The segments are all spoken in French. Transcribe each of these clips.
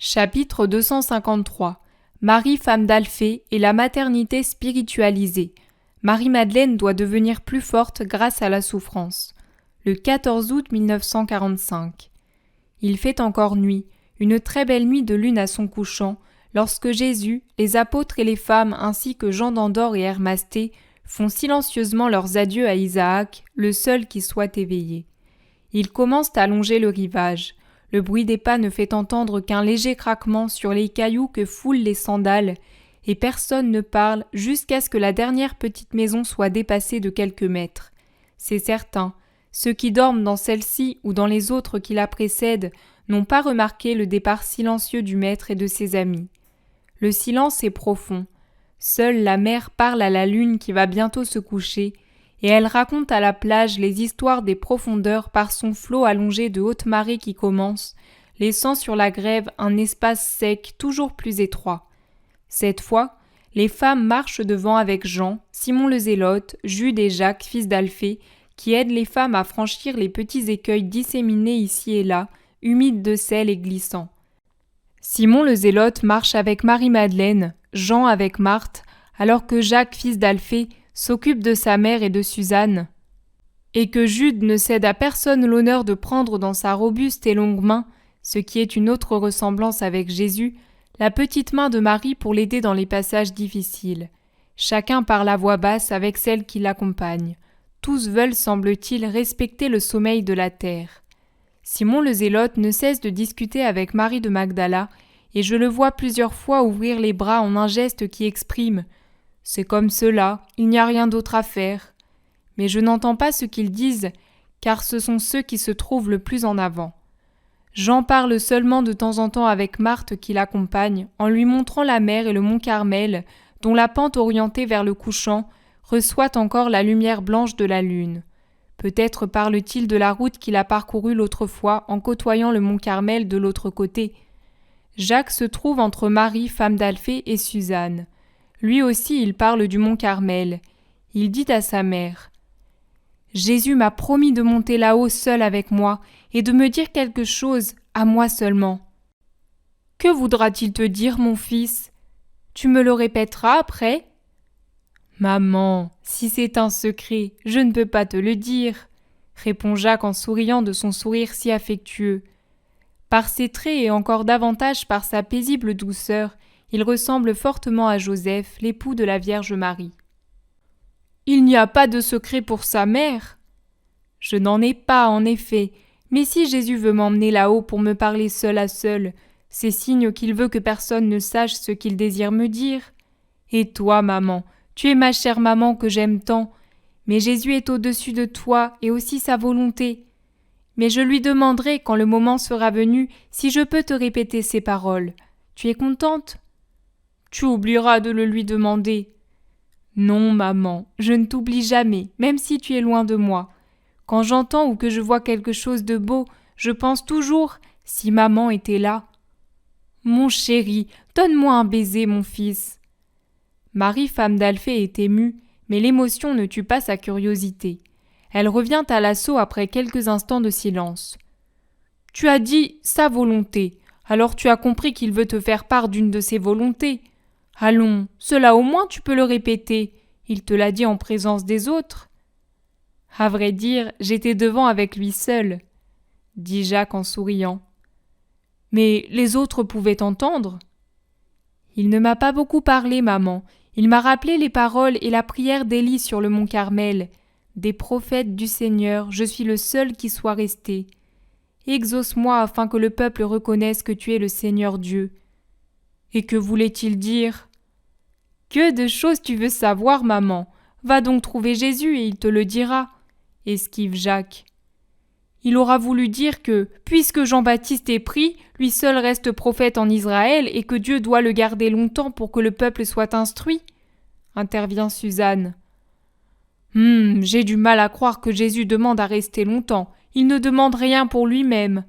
Chapitre 253. Marie, femme d'Alphée, et la maternité spiritualisée. Marie-Madeleine doit devenir plus forte grâce à la souffrance. Le 14 août 1945. Il fait encore nuit, une très belle nuit de lune à son couchant, lorsque Jésus, les apôtres et les femmes ainsi que Jean d'Andorre et Hermasté font silencieusement leurs adieux à Isaac, le seul qui soit éveillé. Ils commencent à longer le rivage. Le bruit des pas ne fait entendre qu'un léger craquement sur les cailloux que foulent les sandales, et personne ne parle jusqu'à ce que la dernière petite maison soit dépassée de quelques mètres. C'est certain, ceux qui dorment dans celle-ci ou dans les autres qui la précèdent n'ont pas remarqué le départ silencieux du maître et de ses amis. Le silence est profond. Seule la mer parle à la lune qui va bientôt se coucher, et elle raconte à la plage les histoires des profondeurs par son flot allongé de hautes marées qui commencent, laissant sur la grève un espace sec toujours plus étroit. Cette fois, les femmes marchent devant avec Jean, Simon le Zélote, Jude et Jacques, fils d'Alphée, qui aident les femmes à franchir les petits écueils disséminés ici et là, humides de sel et glissants. Simon le Zélote marche avec Marie-Madeleine, Jean avec Marthe, alors que Jacques, fils d'Alphée, s'occupe de sa mère et de Suzanne, et que Jude ne cède à personne l'honneur de prendre dans sa robuste et longue main, ce qui est une autre ressemblance avec Jésus, la petite main de Marie pour l'aider dans les passages difficiles. Chacun parle à voix basse avec celle qui l'accompagne. Tous veulent, semble-t-il, respecter le sommeil de la terre. Simon le Zélote ne cesse de discuter avec Marie de Magdala, et je le vois plusieurs fois ouvrir les bras en un geste qui exprime « C'est comme cela, il n'y a rien d'autre à faire ». Mais je n'entends pas ce qu'ils disent, car ce sont ceux qui se trouvent le plus en avant. Jean parle seulement de temps en temps avec Marthe qui l'accompagne, en lui montrant la mer et le mont Carmel, dont la pente orientée vers le couchant reçoit encore la lumière blanche de la lune. Peut-être parle-t-il de la route qu'il a parcourue l'autre fois en côtoyant le mont Carmel de l'autre côté. Jacques se trouve entre Marie, femme d'Alphée, et Suzanne. Lui aussi il parle du mont Carmel. Il dit à sa mère « Jésus m'a promis de monter là-haut seul avec moi et de me dire quelque chose, à moi seulement. »« Que voudra-t-il te dire, mon fils ? Tu me le répéteras après ?»« Maman, si c'est un secret, je ne peux pas te le dire, » répond Jacques en souriant de son sourire si affectueux. Par ses traits et encore davantage par sa paisible douceur, il ressemble fortement à Joseph, l'époux de la Vierge Marie. « Il n'y a pas de secret pour sa mère ?»« Je n'en ai pas, en effet, mais si Jésus veut m'emmener là-haut pour me parler seul à seul, c'est signe qu'il veut que personne ne sache ce qu'il désire me dire. Et toi, maman, tu es ma chère maman que j'aime tant, mais Jésus est au-dessus de toi et aussi sa volonté. Mais je lui demanderai, quand le moment sera venu, si je peux te répéter ces paroles. Tu es contente ? Tu oublieras de le lui demander. Non, maman, je ne t'oublie jamais, même si tu es loin de moi. Quand j'entends ou que je vois quelque chose de beau, je pense toujours, si maman était là. Mon chéri, donne-moi un baiser, mon fils. Marie, femme d'Alphée, est émue, mais l'émotion ne tue pas sa curiosité. Elle revient à l'assaut après quelques instants de silence. Tu as dit sa volonté, alors tu as compris qu'il veut te faire part d'une de ses volontés. Allons, cela au moins tu peux le répéter. Il te l'a dit en présence des autres. À vrai dire, j'étais devant avec lui seul, dit Jacques en souriant. Mais les autres pouvaient entendre. Il ne m'a pas beaucoup parlé, maman. Il m'a rappelé les paroles et la prière d'Élie sur le mont Carmel. Des prophètes du Seigneur, je suis le seul qui soit resté. Exauce-moi afin que le peuple reconnaisse que tu es le Seigneur Dieu. Et que voulait-il dire ? Que de choses tu veux savoir, maman ? Va donc trouver Jésus et il te le dira, esquive Jacques. Il aura voulu dire que, puisque Jean-Baptiste est pris, lui seul reste prophète en Israël et que Dieu doit le garder longtemps pour que le peuple soit instruit, intervient Suzanne. J'ai du mal à croire que Jésus demande à rester longtemps. Il ne demande rien pour lui-même.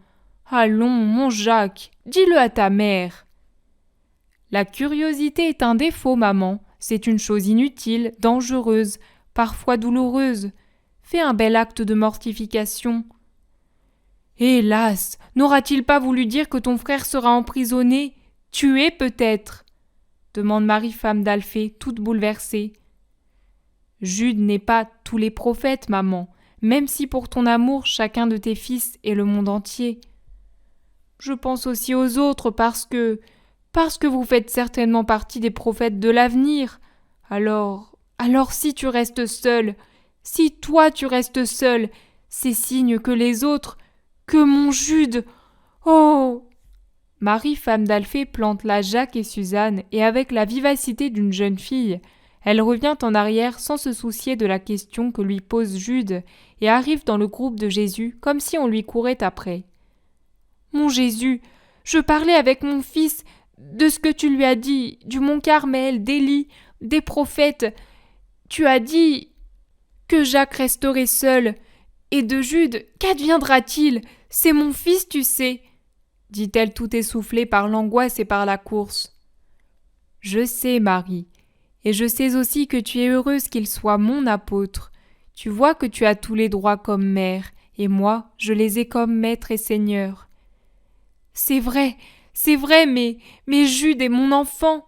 Allons, mon Jacques, dis-le à ta mère. La curiosité est un défaut, maman. C'est une chose inutile, dangereuse, parfois douloureuse. Fais un bel acte de mortification. Hélas, n'aura-t-il pas voulu dire que ton frère sera emprisonné, tué peut-être ? Demande Marie, femme d'Alphée, toute bouleversée. Jude n'est pas tous les prophètes, maman, même si pour ton amour chacun de tes fils est le monde entier. Je pense aussi aux autres parce que vous faites certainement partie des prophètes de l'avenir. Alors si tu restes seul, si toi tu restes seul, c'est signe que les autres, que mon Jude, oh ! Marie, femme d'Alphée, plante là Jacques et Suzanne, et avec la vivacité d'une jeune fille, elle revient en arrière sans se soucier de la question que lui pose Jude, et arrive dans le groupe de Jésus comme si on lui courait après. Mon Jésus, je parlais avec mon fils de ce que tu lui as dit, du mont Carmel, d'Élie, des prophètes. Tu as dit que Jacques resterait seul. Et de Jude, qu'adviendra-t-il ? C'est mon fils, tu sais, dit-elle tout essoufflée par l'angoisse et par la course. Je sais, Marie, et je sais aussi que tu es heureuse qu'il soit mon apôtre. Tu vois que tu as tous les droits comme mère, et moi, je les ai comme maître et seigneur. C'est vrai, mais Jude est mon enfant.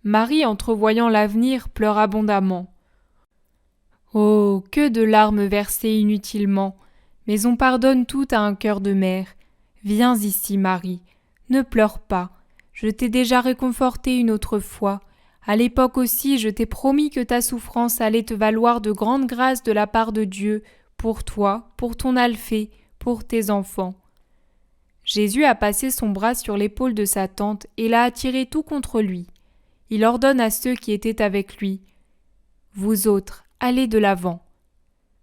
Marie, entrevoyant l'avenir, pleure abondamment. Oh, que de larmes versées inutilement, mais on pardonne tout à un cœur de mère. Viens ici, Marie, ne pleure pas. Je t'ai déjà réconfortée une autre fois. À l'époque aussi, je t'ai promis que ta souffrance allait te valoir de grandes grâces de la part de Dieu, pour toi, pour ton Alphée, pour tes enfants. Jésus a passé son bras sur l'épaule de sa tante et l'a attiré tout contre lui. Il ordonne à ceux qui étaient avec lui « Vous autres, allez de l'avant ».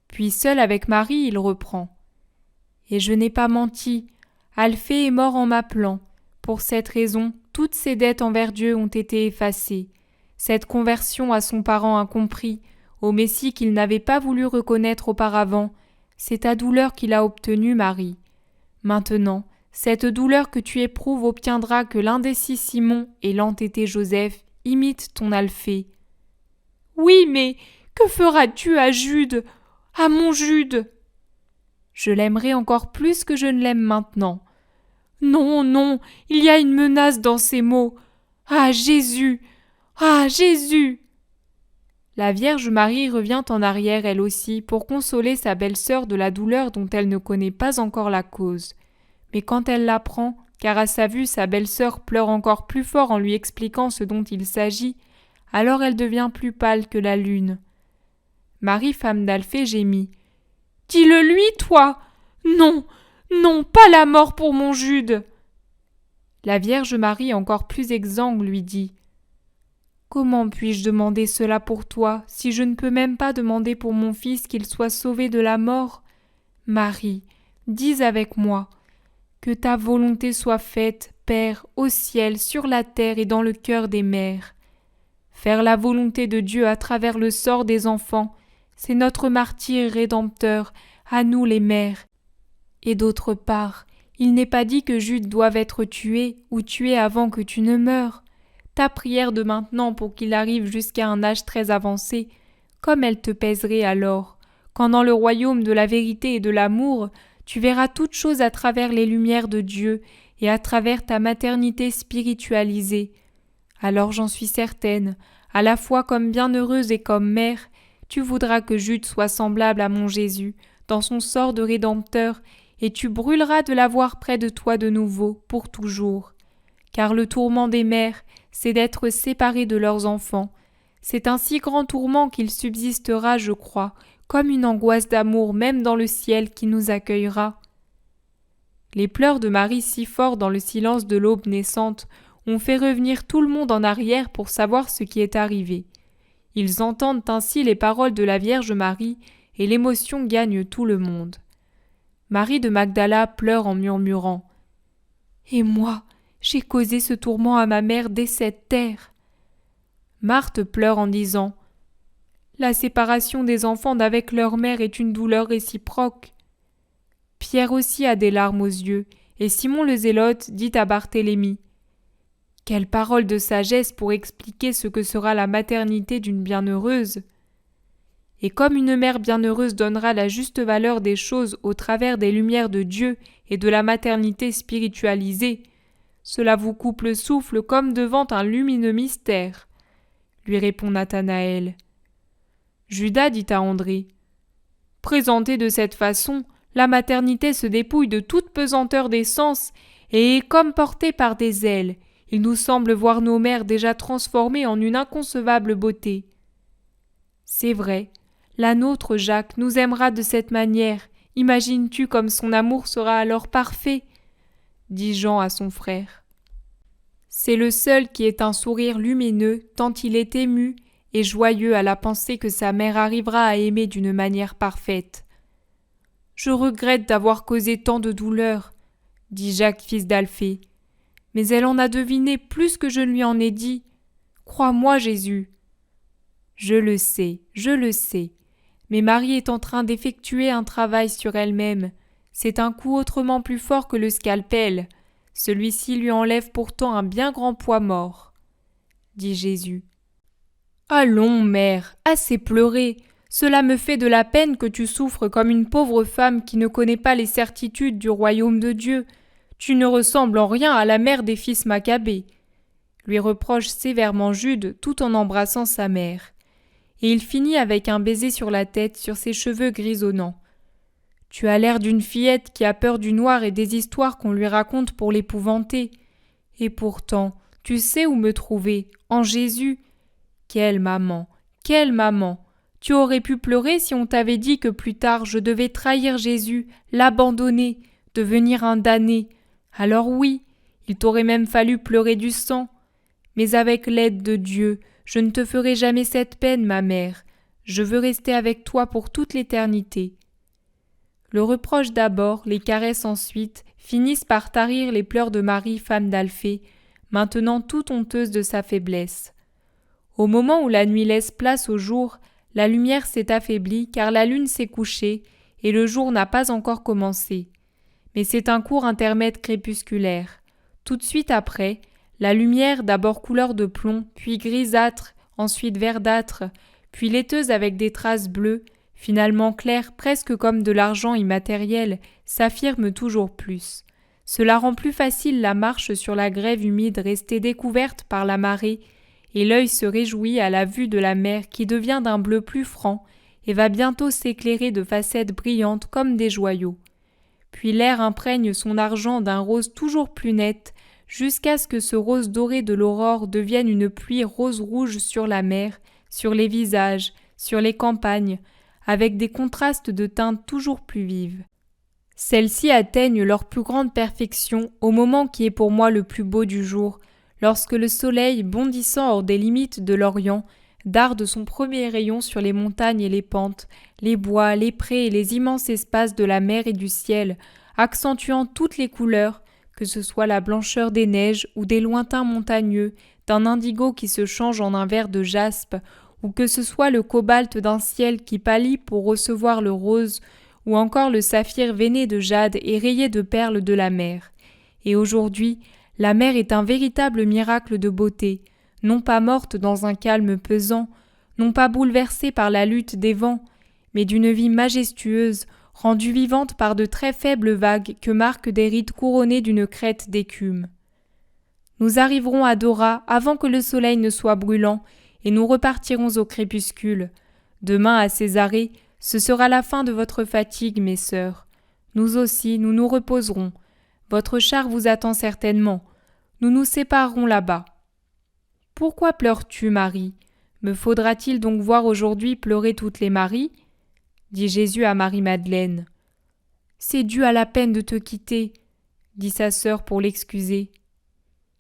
Puis seul avec Marie, il reprend « Et je n'ai pas menti, Alphée est mort en m'appelant. Pour cette raison, toutes ses dettes envers Dieu ont été effacées. Cette conversion à son parent incompris, au Messie qu'il n'avait pas voulu reconnaître auparavant, c'est ta douleur qu'il a obtenue, Marie. Maintenant, cette douleur que tu éprouves obtiendra que l'indécis Simon et l'entêté Joseph imitent ton Alphée. Oui, mais que feras-tu à Jude, à mon Jude ? Je l'aimerai encore plus que je ne l'aime maintenant. Non, non, il y a une menace dans ces mots. Ah, Jésus ! Ah, Jésus ! La Vierge Marie revient en arrière elle aussi pour consoler sa belle-sœur de la douleur dont elle ne connaît pas encore la cause. Mais quand elle l'apprend, car à sa vue sa belle-sœur pleure encore plus fort en lui expliquant ce dont il s'agit, alors elle devient plus pâle que la lune. Marie, femme d'Alphée, gémit. « Dis-le lui, toi ! Non, non, pas la mort pour mon Jude !» La Vierge Marie, encore plus exsangue, lui dit « Comment puis-je demander cela pour toi, si je ne peux même pas demander pour mon fils qu'il soit sauvé de la mort ? Marie, dis avec moi, que ta volonté soit faite, Père, au ciel, sur la terre et dans le cœur des mères. Faire la volonté de Dieu à travers le sort des enfants, c'est notre martyre rédempteur, à nous les mères. Et d'autre part, il n'est pas dit que Jude doive être tué ou tué avant que tu ne meures. Ta prière de maintenant pour qu'il arrive jusqu'à un âge très avancé, comme elle te pèserait alors, quand dans le royaume de la vérité et de l'amour, tu verras toutes choses à travers les lumières de Dieu et à travers ta maternité spiritualisée. Alors j'en suis certaine, à la fois comme bienheureuse et comme mère, tu voudras que Jude soit semblable à mon Jésus, dans son sort de Rédempteur, et tu brûleras de l'avoir près de toi de nouveau, pour toujours. Car le tourment des mères, c'est d'être séparées de leurs enfants. C'est un si grand tourment qu'il subsistera, je crois, comme une angoisse d'amour même dans le ciel qui nous accueillera. Les pleurs de Marie si forts dans le silence de l'aube naissante ont fait revenir tout le monde en arrière pour savoir ce qui est arrivé. Ils entendent ainsi les paroles de la Vierge Marie et l'émotion gagne tout le monde. Marie de Magdala pleure en murmurant « Et moi, j'ai causé ce tourment à ma mère dès cette terre. » Marthe pleure en disant « La séparation des enfants d'avec leur mère est une douleur réciproque. » Pierre aussi a des larmes aux yeux, et Simon le Zélote dit à Barthélemy « Quelle parole de sagesse pour expliquer ce que sera la maternité d'une bienheureuse !» et comme une mère bienheureuse donnera la juste valeur des choses au travers des lumières de Dieu et de la maternité spiritualisée, cela vous coupe le souffle comme devant un lumineux mystère, lui répond Nathanaël. Judas dit à André, « Présentée de cette façon, la maternité se dépouille de toute pesanteur des sens et est comme portée par des ailes. Il nous semble voir nos mères déjà transformées en une inconcevable beauté. » C'est vrai, la nôtre, Jacques, nous aimera de cette manière. Imagines-tu comme son amour sera alors parfait, dit Jean à son frère. C'est le seul qui ait un sourire lumineux tant il est ému et joyeux à la pensée que sa mère arrivera à aimer d'une manière parfaite. Je regrette d'avoir causé tant de douleur, dit Jacques fils d'Alphée, mais elle en a deviné plus que je ne lui en ai dit. Crois-moi, Jésus. Je le sais, mais Marie est en train d'effectuer un travail sur elle-même. C'est un coup autrement plus fort que le scalpel. Celui-ci lui enlève pourtant un bien grand poids mort, dit Jésus. Allons, mère, assez pleuré. Cela me fait de la peine que tu souffres comme une pauvre femme qui ne connaît pas les certitudes du royaume de Dieu. Tu ne ressembles en rien à la mère des fils Maccabée, lui reproche sévèrement Jude tout en embrassant sa mère. Et il finit avec un baiser sur la tête, sur ses cheveux grisonnants. Tu as l'air d'une fillette qui a peur du noir et des histoires qu'on lui raconte pour l'épouvanter. Et pourtant, tu sais où me trouver, en Jésus. Quelle maman, quelle maman! Tu aurais pu pleurer si on t'avait dit que plus tard je devais trahir Jésus, l'abandonner, devenir un damné. Alors oui, il t'aurait même fallu pleurer du sang. Mais avec l'aide de Dieu, je ne te ferai jamais cette peine, ma mère. Je veux rester avec toi pour toute l'éternité. Le reproche d'abord, les caresses ensuite, finissent par tarir les pleurs de Marie, femme d'Alphée, maintenant toute honteuse de sa faiblesse. Au moment où la nuit laisse place au jour, la lumière s'est affaiblie car la lune s'est couchée et le jour n'a pas encore commencé. Mais c'est un court intermède crépusculaire. Tout de suite après, la lumière, d'abord couleur de plomb, puis grisâtre, ensuite verdâtre, puis laiteuse avec des traces bleues, finalement claire presque comme de l'argent immatériel, s'affirme toujours plus. Cela rend plus facile la marche sur la grève humide restée découverte par la marée, et l'œil se réjouit à la vue de la mer qui devient d'un bleu plus franc et va bientôt s'éclairer de facettes brillantes comme des joyaux. Puis l'air imprègne son argent d'un rose toujours plus net, jusqu'à ce que ce rose doré de l'aurore devienne une pluie rose-rouge sur la mer, sur les visages, sur les campagnes, avec des contrastes de teintes toujours plus vives. Celles-ci atteignent leur plus grande perfection au moment qui est pour moi le plus beau du jour, lorsque le soleil, bondissant hors des limites de l'Orient, darde son premier rayon sur les montagnes et les pentes, les bois, les prés et les immenses espaces de la mer et du ciel, accentuant toutes les couleurs, que ce soit la blancheur des neiges ou des lointains montagneux, d'un indigo qui se change en un vert de jaspe, ou que ce soit le cobalt d'un ciel qui pâlit pour recevoir le rose, ou encore le saphir veiné de jade et rayé de perles de la mer. Et aujourd'hui, la mer est un véritable miracle de beauté, non pas morte dans un calme pesant, non pas bouleversée par la lutte des vents, mais d'une vie majestueuse, rendue vivante par de très faibles vagues que marquent des rides couronnées d'une crête d'écume. Nous arriverons à Dora avant que le soleil ne soit brûlant, et nous repartirons au crépuscule. Demain à Césarée, ce sera la fin de votre fatigue, mes sœurs. Nous aussi, nous nous reposerons. Votre char vous attend certainement. Nous nous séparerons là-bas. Pourquoi pleures-tu, Marie? Me faudra-t-il donc voir aujourd'hui pleurer toutes les Maries? Dit Jésus à Marie-Madeleine. C'est dû à la peine de te quitter, dit sa sœur pour l'excuser.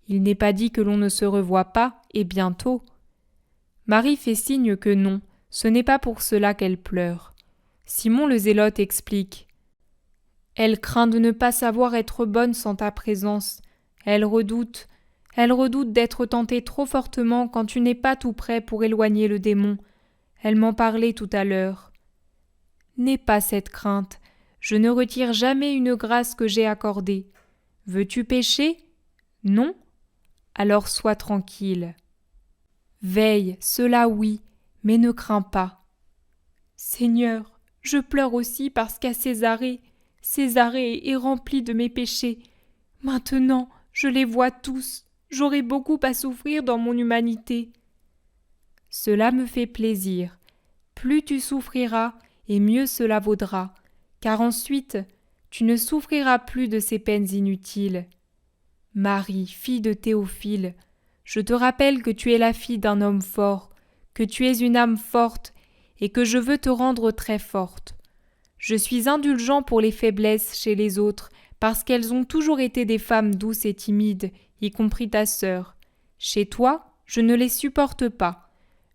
Il n'est pas dit que l'on ne se revoie pas, et bientôt. Marie fait signe que non, ce n'est pas pour cela qu'elle pleure. Simon le Zélote explique. Elle craint de ne pas savoir être bonne sans ta présence. Elle redoute d'être tentée trop fortement quand tu n'es pas tout prêt pour éloigner le démon. Elle m'en parlait tout à l'heure. N'aie pas cette crainte. Je ne retire jamais une grâce que j'ai accordée. Veux-tu pécher? Non? Alors sois tranquille. Veille, cela oui, mais ne crains pas. Seigneur, je pleure aussi parce qu'à Césarée est rempli de mes péchés. Maintenant, je les vois tous. J'aurai beaucoup à souffrir dans mon humanité. Cela me fait plaisir. Plus tu souffriras, et mieux cela vaudra, car ensuite tu ne souffriras plus de ces peines inutiles. Marie, fille de Théophile, je te rappelle que tu es la fille d'un homme fort, que tu es une âme forte, et que je veux te rendre très forte. Je suis indulgent pour les faiblesses chez les autres, parce qu'elles ont toujours été des femmes douces et timides, y compris ta sœur. Chez toi, je ne les supporte pas.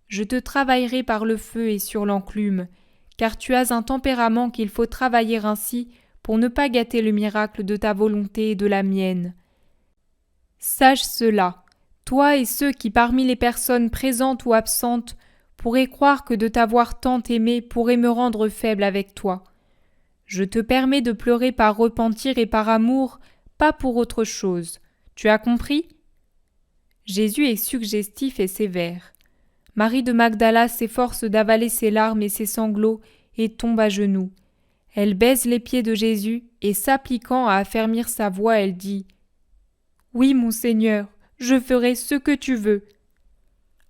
Je te travaillerai par le feu et sur l'enclume, car tu as un tempérament qu'il faut travailler ainsi pour ne pas gâter le miracle de ta volonté et de la mienne. Sache cela, toi et ceux qui parmi les personnes présentes ou absentes pourraient croire que de t'avoir tant aimé pourrait me rendre faible avec toi. Je te permets de pleurer par repentir et par amour, pas pour autre chose. Tu as compris ? Jésus est suggestif et sévère. Marie de Magdala s'efforce d'avaler ses larmes et ses sanglots et tombe à genoux. Elle baise les pieds de Jésus et s'appliquant à affermir sa voix, elle dit « Oui, mon Seigneur, je ferai ce que tu veux. »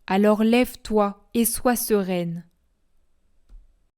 Alors lève-toi et sois sereine.